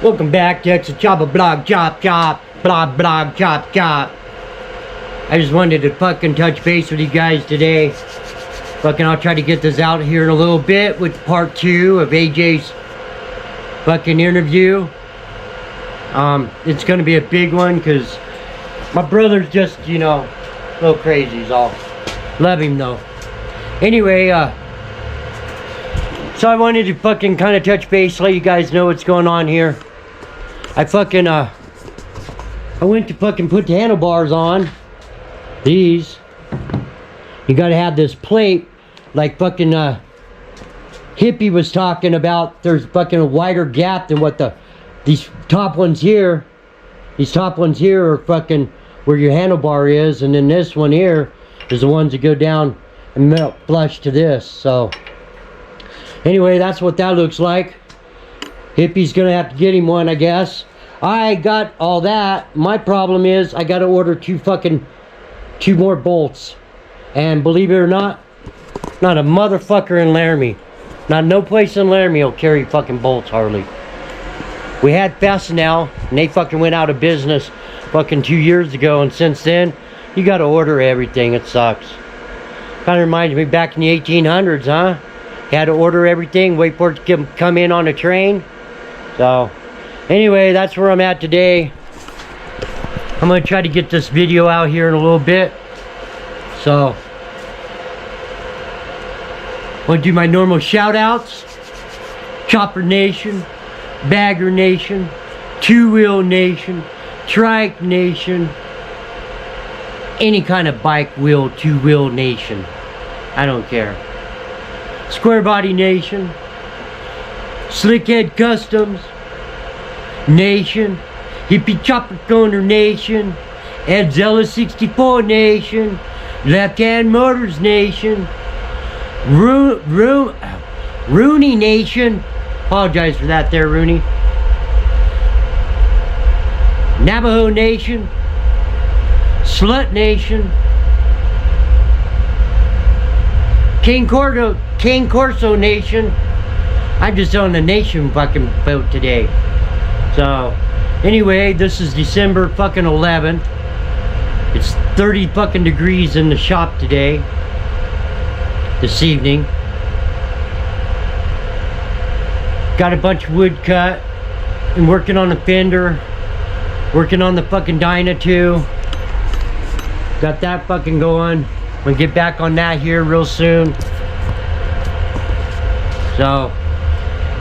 Welcome back to Extra Choppa Blog Chop Chop Blog Chop Chop. I just wanted to fucking touch base with you guys today. Fucking I'll try to get this out here in a little bit with part 2 of AJ's fucking interview. It's gonna be a big one because my brother's just, you know, a little crazy is all. Love him though. Anyway, so I wanted to fucking kind of touch base, let you guys know what's going on here. I fucking, I went to fucking put the handlebars on. These. You gotta have this plate, like fucking, Hippie was talking about. There's fucking a wider gap than what these top ones here. These top ones here are fucking where your handlebar is. And then this one here is the ones that go down and melt flush to this. So, anyway, that's what that looks like. Hippie's gonna have to get him one, I guess. I got all that. My problem is I gotta order two more bolts. And believe it or not, not a motherfucker in Laramie. Not no place in Laramie will carry fucking bolts hardly. We had Fastenal and they fucking went out of business fucking 2 years ago, and since then you gotta order everything. It sucks. Kinda reminds me back in the 1800s, huh? You had to order everything, wait for it to come in on a train. So, anyway, that's where I'm at today. I'm going to try to get this video out here in a little bit. So, I'm going to do my normal shout outs. Chopper Nation, Bagger Nation, Two Wheel Nation, Trike Nation, any kind of bike wheel, two wheel nation. I don't care. Square Body Nation, Slickhead Customs Nation, Hippie Chopper Corner Nation, Edzella 64 Nation, Left Hand Motors Nation, Rooney Nation. Apologize for that there, Rooney. Navajo Nation, Slut Nation, King Corso Nation. I'm just on the nation fucking boat today. So, anyway, this is December fucking 11th. It's 30 fucking degrees in the shop today. This evening. Got a bunch of wood cut. And working on the fender. Working on the fucking Dyna too. Got that fucking going. I'm gonna get back on that here real soon. So,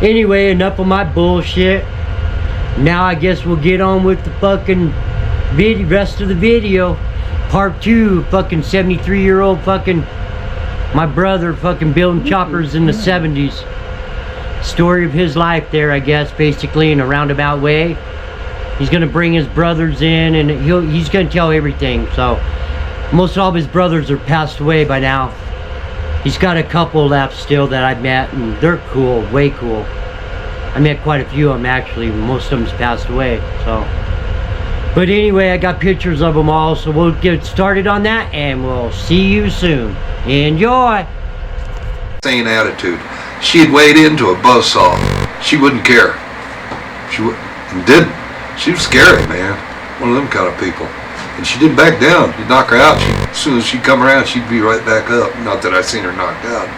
anyway, enough of my bullshit. Now I guess we'll get on with the fucking rest of the video. Part 2, fucking 73-year-old fucking, my brother fucking building choppers in the 70s. Story of his life there, I guess, basically, in a roundabout way. He's gonna bring his brothers in and he's gonna tell everything. So, most all of his brothers are passed away by now. He's got a couple left still that I've met, and they're cool, way cool. I met quite a few of them actually. Most of them's passed away. So, but anyway, I got pictures of them all, so we'll get started on that, and we'll see you soon. Enjoy. Same attitude. She'd wade into a buzzsaw. She wouldn't care. She didn't. She was scary, man. One of them kind of people. And she didn't back down. You'd knock her out. As soon as she'd come around, she'd be right back up. Not that I seen her knocked out.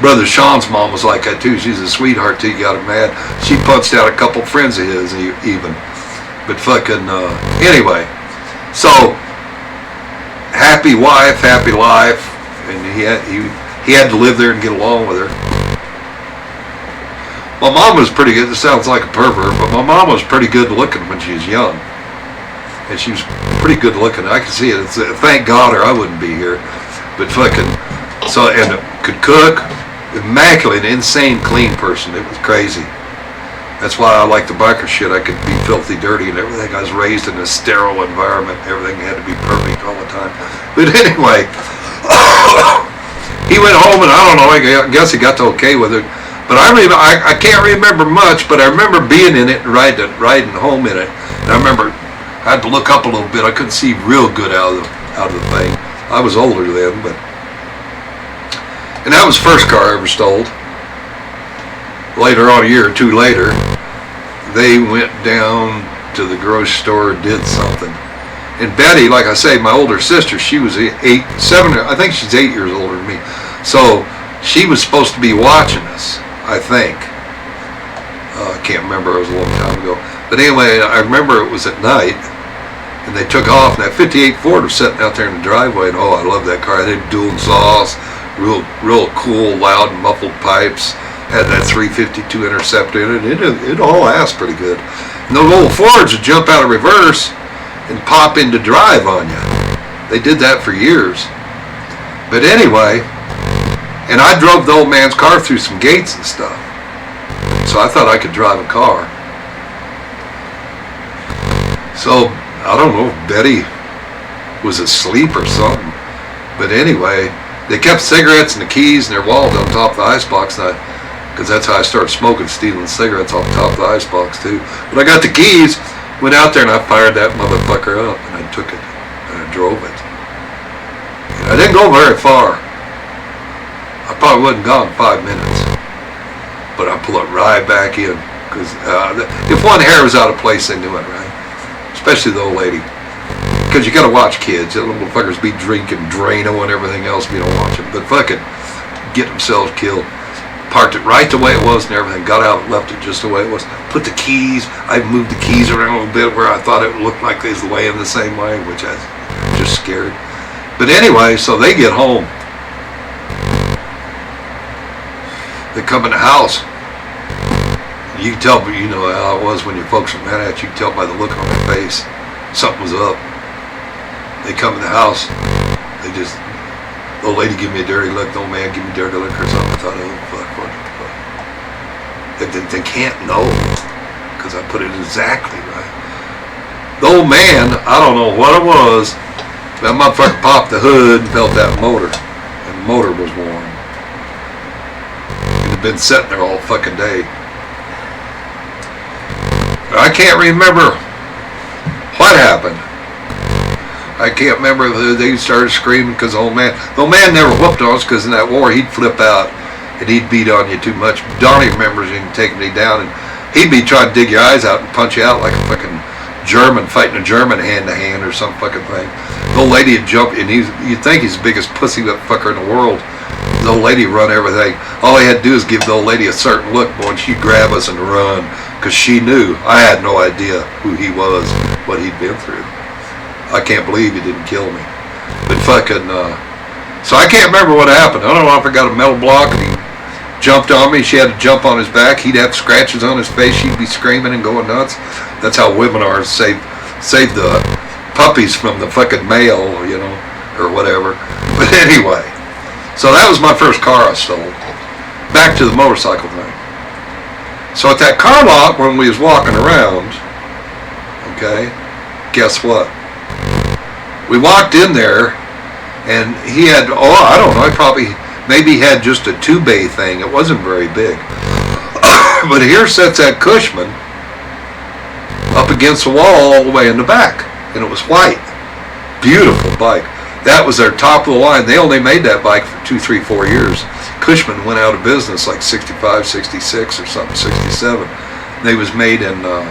Brother Sean's mom was like that too. She's a sweetheart till you got her mad. She punched out a couple friends of his even. But fucking, anyway. So, happy wife, happy life. And he had to live there and get along with her. My mom was pretty good. This sounds like a pervert, but my mom was pretty good looking when she was young. And she was pretty good looking. I can see it. Thank God or I wouldn't be here. But fucking, so, and could cook. Immaculate, insane, clean person. It was crazy. That's why I like the biker shit. I could be filthy dirty and everything. I was raised in a sterile environment. Everything had to be perfect all the time. But anyway, he went home and I don't know, I guess he got to okay with it. But I can't remember much, but I remember being in it and riding home in it. And I remember I had to look up a little bit. I couldn't see real good out of the thing. I was older then, but. And that was the first car I ever stole. Later on, a year or two later, they went down to the grocery store and did something. And Betty, like I say, my older sister, she was 7, I think she's 8 years older than me. So she was supposed to be watching us, I think. I can't remember, it was a long time ago. But anyway, I remember it was at night, and they took off, and that 58 Ford was sitting out there in the driveway, and oh, I love that car. They had dual exhaust, real cool, loud, muffled pipes. Had that 352 Interceptor in it. It all asked pretty good. And those old Fords would jump out of reverse and pop into drive on you. They did that for years. But anyway, and I drove the old man's car through some gates and stuff. So I thought I could drive a car. So, I don't know if Betty was asleep or something. But anyway, they kept cigarettes and the keys in their wallet on top of the icebox. Because that's how I started smoking, stealing cigarettes off the top of the icebox too. But I got the keys, went out there and I fired that motherfucker up and I took it and I drove it. And I didn't go very far. I probably wasn't gone 5 minutes. But I pulled it right back in. Because if one hair was out of place, they knew it, right? Especially the old lady. Because you gotta watch kids. The little motherfuckers be drinking Drano and everything else if you don't watch them. But fucking get themselves killed. Parked it right the way it was and everything. Got out, left it just the way it was. Put the keys. I moved the keys around a little bit where I thought it would look like they was laying the same way, which I was just scared. But anyway, so they get home. They come in the house. You can tell, you know how it was when your folks were mad at you. You can tell by the look on their face. Something was up. They come in the house. They just, the old lady give me a dirty look. The old man give me a dirty look or something. I thought, oh, fuck, what the fuck. They can't know because I put it exactly right. The old man, I don't know what it was. That motherfucker popped the hood and felt that motor. And the motor was warm. It had been sitting there all fucking day. I can't remember what happened. I can't remember if they started screaming because the old man never whooped on us because in that war he'd flip out and he'd beat on you too much. Donnie remembers him taking me down and he'd be trying to dig your eyes out and punch you out like a fucking German fighting a German hand to hand or some fucking thing. The old lady would jump and you'd think he's the biggest pussy fucker in the world. The old lady run everything. All he had to do is give the old lady a certain look, boy, and she'd grab us and run because she knew. I had no idea who he was, what he'd been through. I can't believe he didn't kill me. But fucking, so I can't remember what happened. I don't know if I got a metal block and he jumped on me. She had to jump on his back. He'd have scratches on his face. She'd be screaming and going nuts. That's how women are. Save the puppies from the fucking male, you know, or whatever. But anyway, so that was my first car I stole. Back to the motorcycle thing. So at that car lot when we was walking around, okay, guess what? We walked in there, and he had, I don't know, maybe he had just a 2-bay thing. It wasn't very big. But here sits that Cushman up against the wall all the way in the back, and it was white. Beautiful bike. That was their top of the line. They only made that bike for 2, 3, 4 years. Cushman went out of business like 65, 66 or something, 67. They was made in, not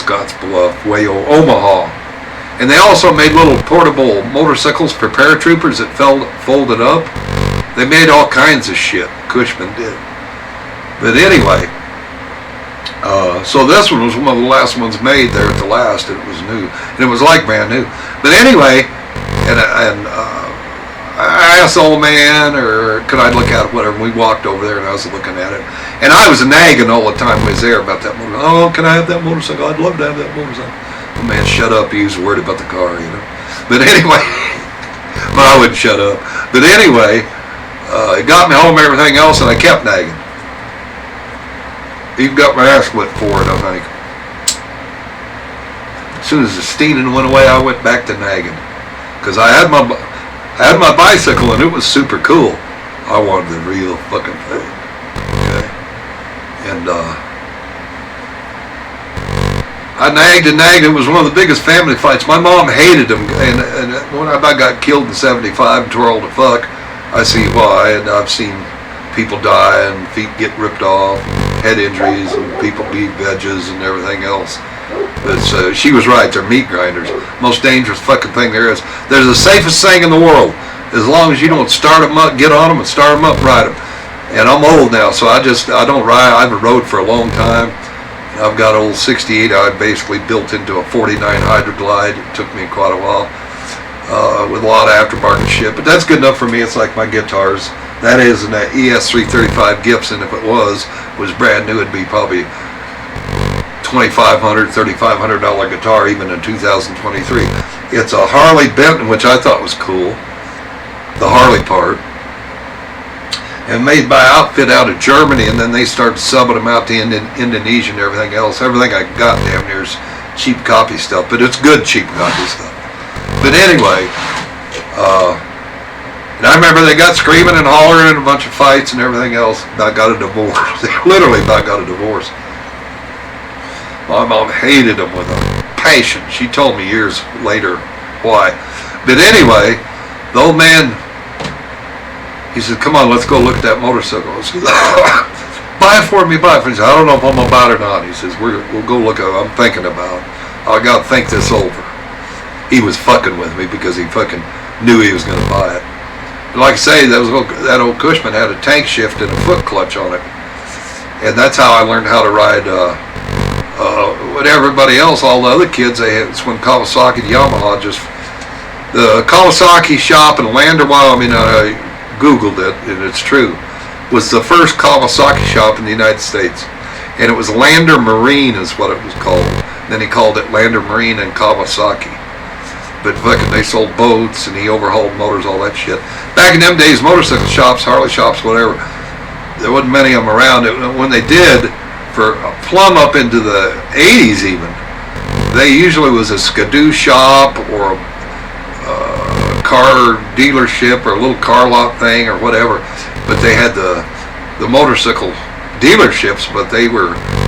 Scotts Bluff, Omaha. And they also made little portable motorcycles for paratroopers that folded up. They made all kinds of shit, Cushman did. But anyway, so this one was one of the last ones made there at the last, and it was new. And it was like brand new. But anyway, and I nice old man, or could I look at it, whatever. We walked over there and I was looking at it. And I was nagging all the time we was there about that motorcycle. Oh, can I have that motorcycle? I'd love to have that motorcycle. Oh, man, shut up. He was worried about the car, you know. But anyway, but I wouldn't shut up. But anyway, it got me home and everything else, and I kept nagging. Even got my ass whipped for it, I think. As soon as the steaming went away, I went back to nagging. Because I had my bicycle, and it was super cool. I wanted the real fucking thing. Okay? And I nagged and nagged. It was one of the biggest family fights. My mom hated him, and when I got killed in '75 and tore all the fuck, I see why. And I've seen people die and feet get ripped off, head injuries, and people be veggies and everything else. But she was right. They're meat grinders. Most dangerous fucking thing there is. They're the safest thing in the world. As long as you don't start them up, get on them and start them up, ride them. And I'm old now, so I don't ride. I haven't rode for a long time. I've got old 68 I basically built into a 49 Hydroglide. It took me quite a while with a lot of aftermarket shit, but that's good enough for me. It's like my guitars. That is an ES335 Gibson. If it was brand new, it'd be probably $2,500, $3,500 guitar even in 2023. It's a Harley Benton, which I thought was cool. The Harley part. And made by outfit out of Germany, and then they started subbing them out to Indonesia and everything else. Everything I got damn near is cheap copy stuff, but it's good cheap copy stuff. But anyway, and I remember they got screaming and hollering and a bunch of fights and everything else. I got a divorce. They literally about got a divorce. My mom hated them with a passion. She told me years later why. But anyway, the old man, he said, come on, let's go look at that motorcycle. I said, buy it for me, buy it for me. He said, I don't know if I'm going to buy it or not. He says, we'll go look at it. I'm thinking about it. I got to think this over. He was fucking with me because he fucking knew he was going to buy it. And like I say, that old Cushman had a tank shift and a foot clutch on it. And that's how I learned how to ride with everybody else, all the other kids. It's when Kawasaki and Yamaha the Kawasaki shop in Lander, Wyoming, I Googled it, and it's true, was the first Kawasaki shop in the United States. And it was Lander Marine is what it was called. Then he called it Lander Marine and Kawasaki. But fucking they sold boats and he overhauled motors, all that shit. Back in them days, motorcycle shops, Harley shops, whatever, there wasn't many of them around. When they did, for a plumb up into the 80s even, they usually was a skidoo shop or a car dealership or a little car lot thing or whatever, but they had the motorcycle dealerships, but they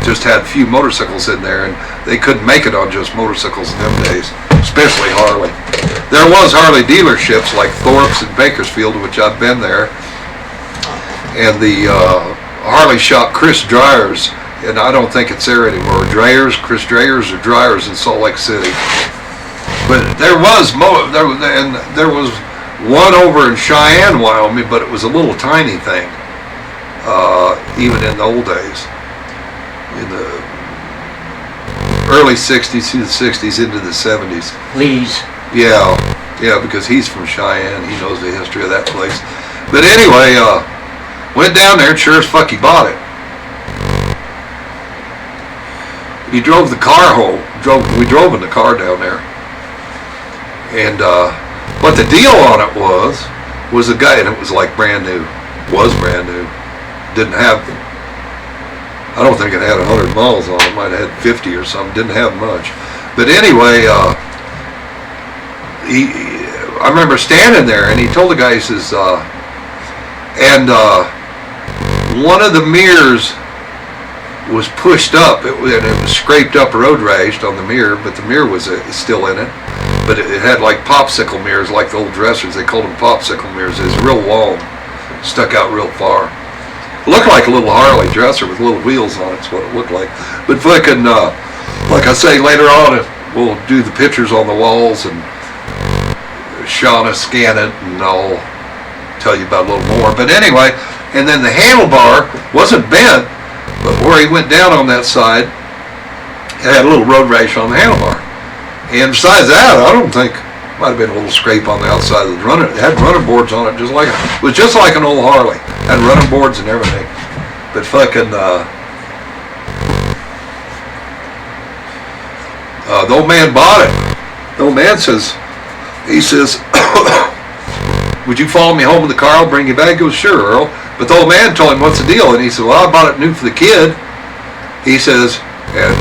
just had few motorcycles in there, and they couldn't make it on just motorcycles in them days, especially Harley. There was Harley dealerships like Thorpe's and Bakersfield, which I've been there, and the Harley shop Chris Dreyer's, and I don't think it's there anymore. Chris Dreyer's or Dreyer's in Salt Lake City. But there was one over in Cheyenne, Wyoming, but it was a little tiny thing. Even in the old days, in the early '60s through the '60s into the '70s. Please. Yeah, because he's from Cheyenne. He knows the history of that place. But anyway, went down there and sure as fuck he bought it. He drove the car home. We drove in the car down there. And what the deal on it was a guy, and it was like brand new. Didn't have, I don't think it had 100 miles on it. Might have had 50 or something. Didn't have much. But anyway, I remember standing there, and he told the guy, he says, one of the mirrors was pushed up, and it was scraped up, road rashed on the mirror, but the mirror was still in it. But it had like popsicle mirrors, like the old dressers. They called them popsicle mirrors. It was real long, stuck out real far. It looked like a little Harley dresser with little wheels on it. That's what it looked like. But fucking, like I say, later on, we'll do the pictures on the walls, and Shauna scan it, and I'll tell you about a little more. But anyway, and then the handlebar wasn't bent, but where he went down on that side, it had a little road rash on the handlebar. And besides that, I don't think Might have been a little scrape on the outside of the runner. It had running boards on it, it was just like an old Harley. Had running boards and everything. But fucking, the old man bought it. The old man says, would you follow me home in the car? I'll bring you back. He goes, sure, Earl. But the old man told him, what's the deal? And he said, well, I bought it new for the kid. He says, and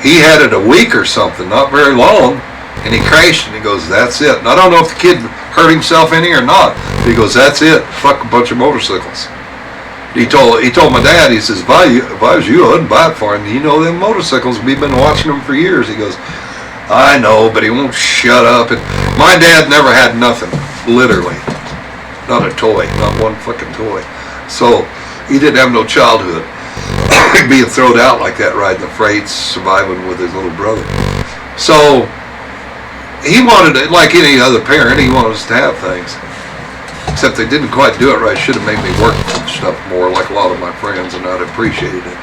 he had it a week or something, not very long. And he crashed, and he goes, that's it. And I don't know if the kid hurt himself any or not. But he goes, that's it. Fuck a bunch of motorcycles. He told my dad, he says, if I was you, I wouldn't buy it for him. You know them motorcycles, we've been watching them for years. He goes, I know, but he won't shut up. And my dad never had nothing, literally. Not a toy, not one fucking toy. So he didn't have no childhood. Being thrown out like that, riding the freights, surviving with his little brother. So he wanted it, like any other parent, he wanted us to have things. Except they didn't quite do it right. Should have made me work for stuff more, like a lot of my friends, and I'd appreciated it.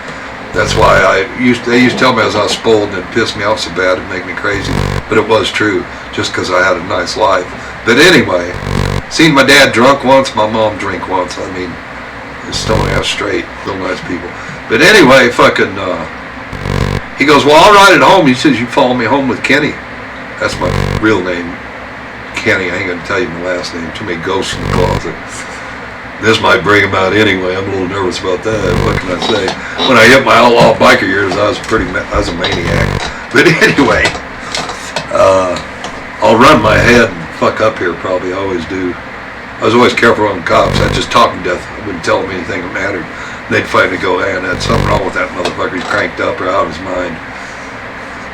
That's why they used to tell me I was spoiled and it pissed me off so bad it'd make me crazy. But it was true, just because I had a nice life. But anyway, seen my dad drunk once, my mom drink once. I mean, stone ass straight, real nice people. But anyway, fucking, he goes, well, I'll ride it home. He says, you follow me home with Kenny. That's my real name, Kenny. I ain't gonna tell you my last name. Too many ghosts in the closet. This might bring him out anyway. I'm a little nervous about that. What can I say? When I hit my outlaw biker years, I was a maniac. But anyway, I'll run my head and fuck up here probably. I always do. I was always careful on cops. I'd just talk them death. I wouldn't tell them anything that mattered. They'd finally go, man, that's something wrong with that motherfucker. He's cranked up or out of his mind.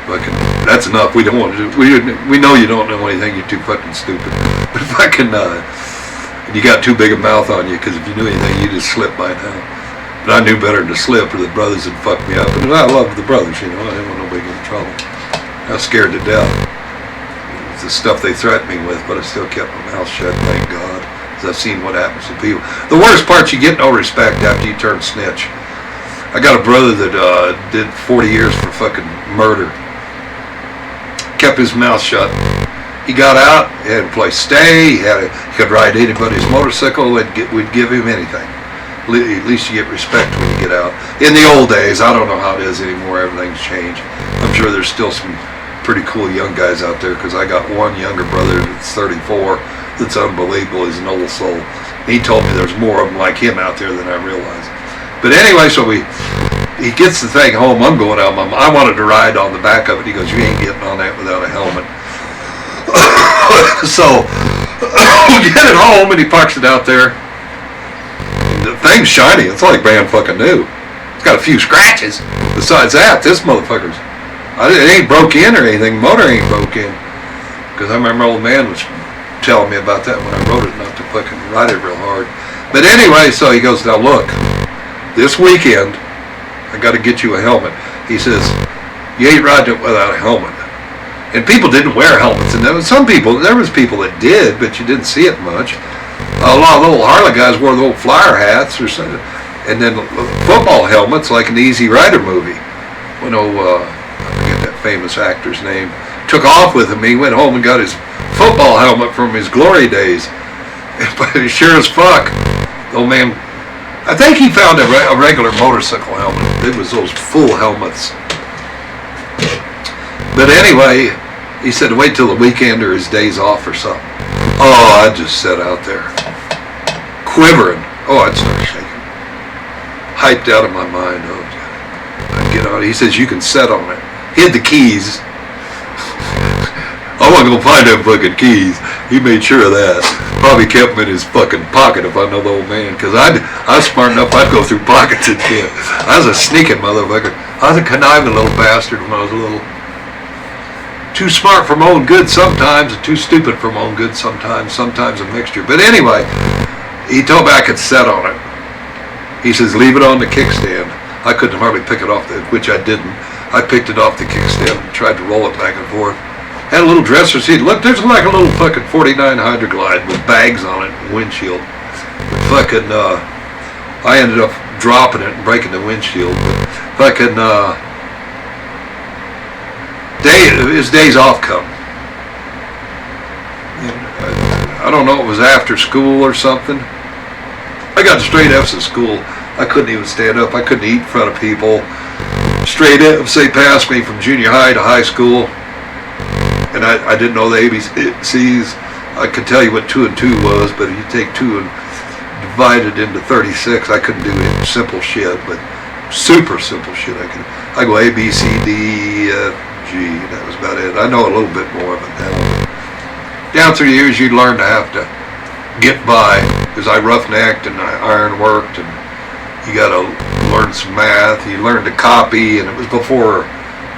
Fucking, that's enough. We don't want to do. We know you don't know anything. You're too fucking stupid. But fucking, you got too big a mouth on you, because if you knew anything, you just slip by now. But I knew better than to slip, or the brothers would fuck me up. And I loved the brothers, you know. I didn't want nobody to get in trouble. I was scared to death. It's the stuff they threatened me with, but I still kept my mouth shut. Thank God. I've seen what happens to people. The worst part, you get no respect after you turn snitch. I got a brother that did 40 years for fucking murder. Kept his mouth shut. He got out, he had a place to stay, he could ride anybody's motorcycle, we'd give him anything. At least you get respect when you get out. In the old days, I don't know how it is anymore, everything's changed. I'm sure there's still some pretty cool young guys out there, because I got one younger brother that's 34, that's unbelievable. He's an old soul. He told me there's more of them like him out there than I realized. But anyway, so he gets the thing home. I'm going out. I wanted to ride on the back of it. He goes, you ain't getting on that without a helmet. So we get it home, and he parks it out there. The thing's shiny. It's like brand fucking new. It's got a few scratches. Besides that, this motherfucker's, it ain't broke in or anything. Motor ain't broke in. Because I remember old man was telling me about that when I wrote it, not to fucking ride it real hard. But anyway, so he goes, now look, this weekend I got to get you a helmet. He says, you ain't riding it without a helmet. And people didn't wear helmets, and there was people that did, but you didn't see it much. A lot of little Harley guys wore the old flyer hats or something, and then football helmets like in the Easy Rider movie. When I forget that famous actor's name, took off with him. He went home and got his football helmet from his glory days. But sure as fuck, the old man, I think he found a regular motorcycle helmet. It was those full helmets. But anyway, he said to wait till the weekend or his days off or something. Oh, I'd just sit out there, quivering. Oh, I'd start shaking. Hyped out of my mind. Oh, I'd get on it. He says, you can sit on it. He had the keys. I wasn't going to find them fucking keys. He made sure of that. Probably kept them in his fucking pocket if I know the old man. Because I was smart enough, I'd go through pockets and shit. I was a sneaking motherfucker. I was a conniving little bastard when I was little. Too smart for my own good sometimes, and too stupid for my own good sometimes a mixture. But anyway, he told me I could sit on it. He says, leave it on the kickstand. I couldn't hardly pick it off, which I didn't. I picked it off the kickstand and tried to roll it back and forth. Had a little dresser seat. Look, there's like a little fucking 49 Hydroglide with bags on it and windshield. Fucking, I ended up dropping it and breaking the windshield. But fucking, his days off come. I don't know, it was after school or something. I got straight F's at school. I couldn't even stand up. I couldn't eat in front of people. Straight F's, they passed me from junior high to high school. And I didn't know the ABCs. I could tell you what 2 and 2 was, but if you take 2 and divide it into 36, I couldn't do it. Simple shit, but super simple shit. I go A, B, C, D, E, F, G. That was about it. I know a little bit more, but down through the years, you learn to have to get by, because I roughnecked and I iron worked, and you got to learn some math. You learn to copy, and it was before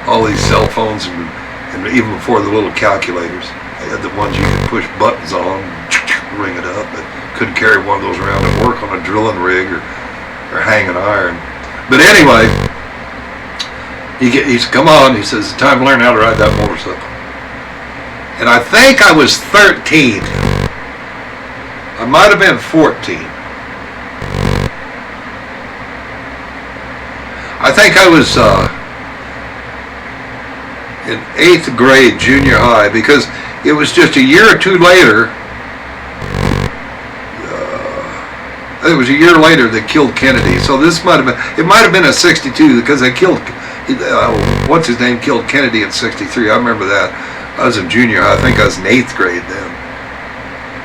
all these cell phones and even before the little calculators. They had the ones you could push buttons on, ring it up, but couldn't carry one of those around at work on a drilling rig or hanging iron. But anyway, he said, come on, he says, it's time to learn how to ride that motorcycle. And I think I was 13. I might have been 14. I think I was in 8th grade, junior high, because it was just a year or two later. It was a year later they killed Kennedy. So this might have been a 62, because they killed, what's his name, killed Kennedy in 63. I remember that. I was in junior high. I think I was in 8th grade then.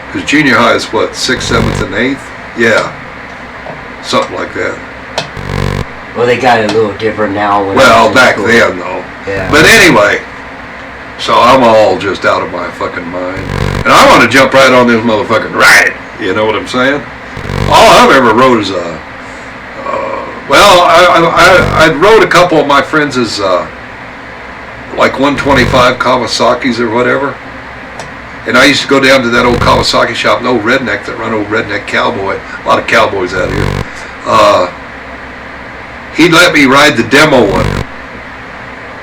Because junior high is what, 6th, 7th, and 8th? Yeah. Something like that. Well, they got it a little different now. Well, back then, though. Yeah. But anyway, so I'm all just out of my fucking mind. And I want to jump right on this motherfucking ride. You know what I'm saying? All I've ever rode is I rode a couple of my friends' like 125 Kawasaki's or whatever. And I used to go down to that old Kawasaki shop, an old redneck that run old redneck cowboy. A lot of cowboys out here. He'd let me ride the demo one,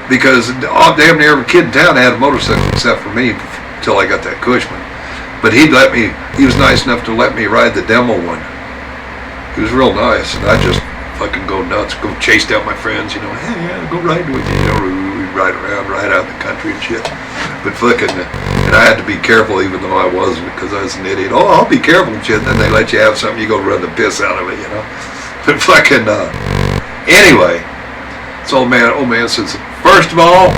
because damn near every kid in town had a motorcycle except for me until I got that Cushman. But he was nice enough to let me ride the demo one. He was real nice, and I just fucking go nuts, go chase down my friends, you know, hey, yeah, go ride with you, you know, we ride around, ride out in the country and shit. But fucking, and I had to be careful even though I wasn't, because I was an idiot. Oh, I'll be careful and shit, and then they let you have something, you go run the piss out of it, you know. But fucking, anyway, so old man says, first of all,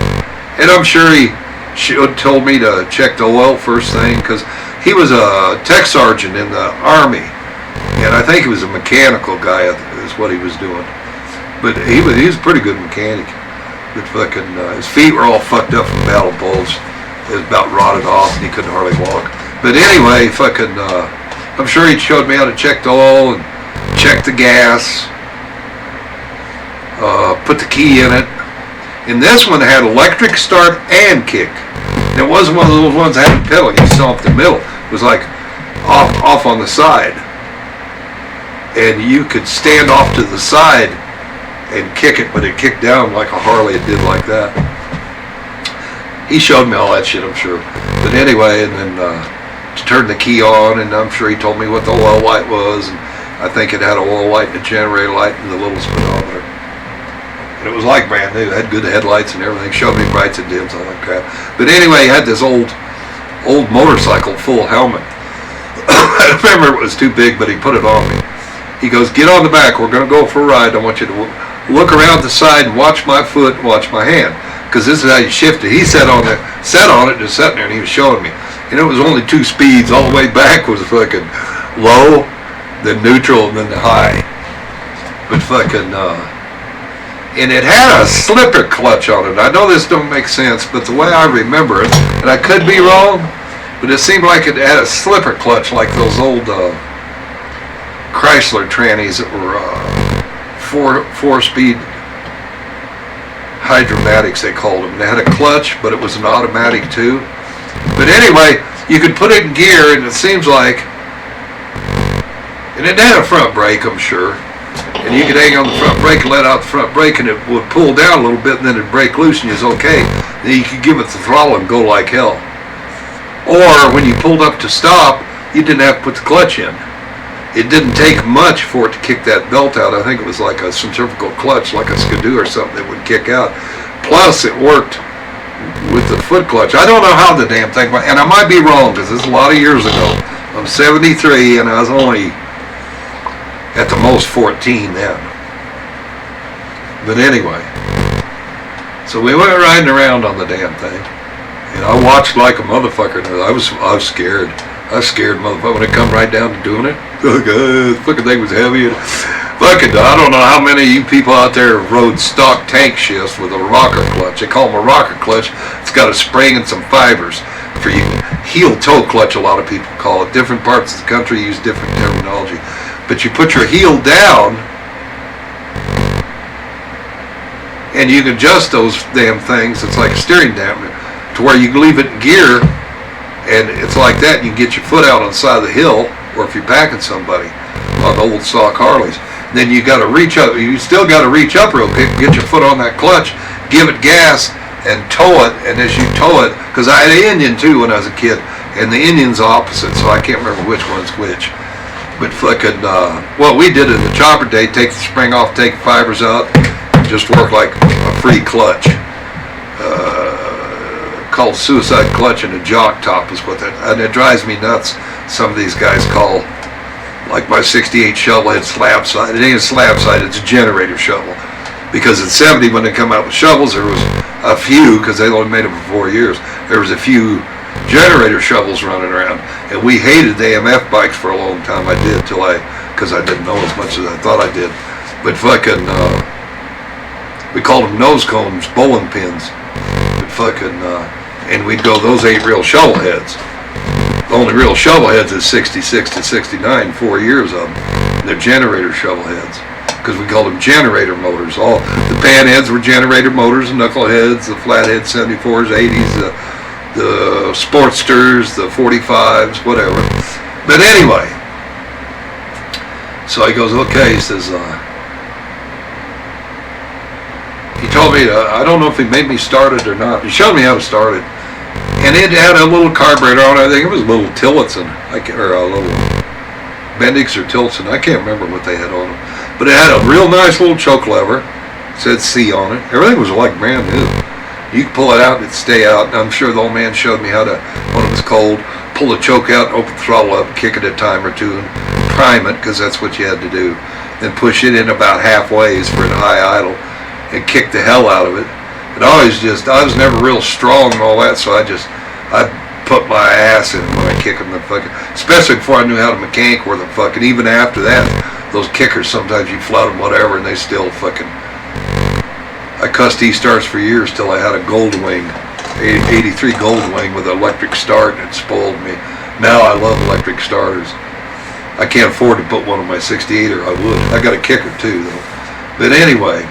and I'm sure he told me to check the oil first thing, because he was a tech sergeant in the Army, and I think he was a mechanical guy is what he was doing. But he was a pretty good mechanic. But fucking, his feet were all fucked up from battle bulge. It was about rotted off, and he couldn't hardly walk. But anyway, fucking, I'm sure he showed me how to check the oil and check the gas, put the key in it. And this one had electric start and kick. And it wasn't one of those ones that had a pedal. You saw up the middle. It was like off on the side. And you could stand off to the side and kick it, but it kicked down like a Harley. It did like that. He showed me all that shit, I'm sure. But anyway, and then to turn the key on, and I'm sure he told me what the oil light was. And I think it had an oil light and a generator light and the little speedometer. And it was like brand new. It had good headlights and everything. Showed me brights and dims, all that crap. But anyway, he had this old motorcycle full helmet. I remember it was too big, but he put it on me. He goes, get on the back. We're going to go for a ride. I want you to look around the side and watch my foot and watch my hand, because this is how you shift it. He sat on it, just sitting there, and he was showing me. And it was only 2 speeds. All the way back was fucking low, then neutral, and then the high. But fucking, and it had a slipper clutch on it. I know this don't make sense, but the way I remember it, and I could be wrong, but it seemed like it had a slipper clutch like those old Chrysler trannies that were 4-speed hydromatics, they called them. They had a clutch, but it was an automatic too. But anyway, you could put it in gear, and it seems like, and it had a front brake, I'm sure, and you could hang on the front brake and let out the front brake, and it would pull down a little bit, and then it'd brake loose, and it was okay. Then you could give it the throttle and go like hell. Or when you pulled up to stop, you didn't have to put the clutch in. It didn't take much for it to kick that belt out. I think it was like a centrifugal clutch, like a skidoo or something that would kick out. Plus, it worked with the foot clutch. I don't know how the damn thing went, and I might be wrong because this is a lot of years ago. I'm 73 and I was only at the most 14 then. But anyway, so we went riding around on the damn thing, and I watched like a motherfucker. I was scared. I was scared, motherfucker, when it come right down to doing it. The fucking thing was heavy. Fucking, I don't know how many of you people out there rode stock tank shifts with a rocker clutch. They call them a rocker clutch. It's got a spring and some fibers for you. Heel toe clutch, a lot of people call it. Different parts of the country use different terminology. But you put your heel down, and you can adjust those damn things. It's like a steering dampener to where you can leave it in gear, and it's like that. You can get your foot out on the side of the hill, or if you're backing somebody on the old stock Harleys, then you got to reach up. You still got to reach up real quick, get your foot on that clutch, give it gas, and tow it. And as you tow it, because I had an Indian too when I was a kid, and the Indian's opposite, so I can't remember which one's which. But fucking, what we did in the chopper day, take the spring off, take the fibers out, just work like a free clutch. Called suicide clutch and a jock top is what that, and it drives me nuts. Some of these guys call, like my 68 shovel head slab side. It ain't a slab side, it's a generator shovel. Because in 70, when they come out with shovels, there was a few, because they only made them for 4 years, there was a few generator shovels running around. And we hated the AMF bikes for a long time. I did, because I didn't know as much as I thought I did. But fucking, we called them nose cones, bowling pins. But fucking, and we'd go, those ain't real shovel heads. The only real shovel heads is 66 to 69, 4 years of them. And they're generator shovel heads, because we called them generator motors. All the pan heads were generator motors, the knuckle heads, the flathead 74s, 80s, the Sportsters, the 45s, whatever. But anyway, so he goes, okay, he says, he told me, I don't know if he made me start it or not. He showed me how to start it. And it had a little carburetor on it. I think it was a little Tillotson, or a little Bendix or Tillotson. I can't remember what they had on it. But it had a real nice little choke lever. It said C on it. Everything was like brand new. You could pull it out and it'd stay out. And I'm sure the old man showed me how to, when it was cold, pull the choke out, open the throttle up, kick it a time or two, and prime it, because that's what you had to do. Then push it in about halfway for it high idle, and kick the hell out of it. And I was never real strong and all that, so I put my ass in when I kick them, the fucking, especially before I knew how to mechanic or the fucking, even after that, those kickers, sometimes you flout them, whatever, and they still fucking, I cussed E-Stars for years till I had a Gold Wing, 83 Gold Wing with an electric start, and it spoiled me. Now I love electric starters. I can't afford to put one on my 68, or I would. I got a kicker too, though. But anyway,